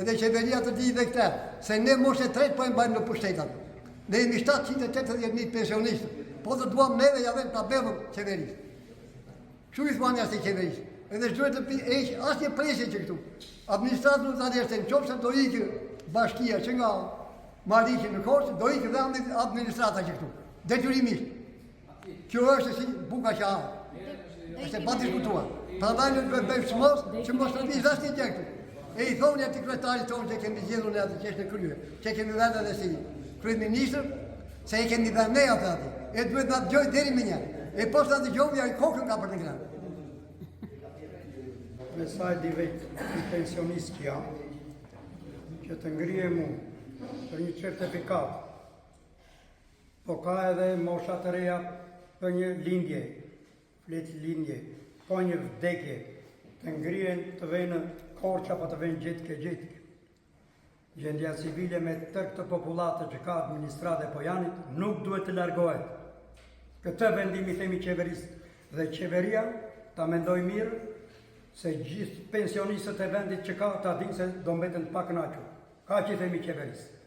edhe qeveria të di dhe këta, se ne moshe tret po e mbajmë në pushtetat. Ne jemi 780.000 pensionistë, po të duam neve ja vend tabelën qeverisë. Kështu i thmani asë i qeverisë. Edhe shduhet të eqë asë një presje që këtu. Administratë nuk të adeshte, në qopë se do ikë bashkia që nga Mariki në Korçë, do ikë dhe administrata që këtu. Detyrimisht. Kjo është si buka që ha. Është e pa diskutuar. Prandaj në bëjmë shmos që mos të vizë asë një gjë këtu. E i thonë ati kretarit tonë që kemi zgjedhur ne atë që është në krye, që kemi vend edhe si kryeministër, se e kemi vend ne atë aty. E duhet na dëgjoj deri më një. E poshtë ta dëgjojmë ja i kokën ka për të ngrënë. Me sa e di vetë i pensionist që jam, që të ngrije mu për një certifikat, po ka edhe mosha të reja për një lindje, fletë lindje, po një vdekje, të ngrijen të vejnë Korça pa të vejnë gjetke. Gjendja civile me tërë këtë populatë që ka administratë e Pojanit nuk duhet të largohet. Këtë vendimi themi qeverisë dhe qeveria ta mendoj mirë se gjithë pensionistët e vendit që ka ta dinë se do mbeten pa kënaqur. Ka që themi qeverisë.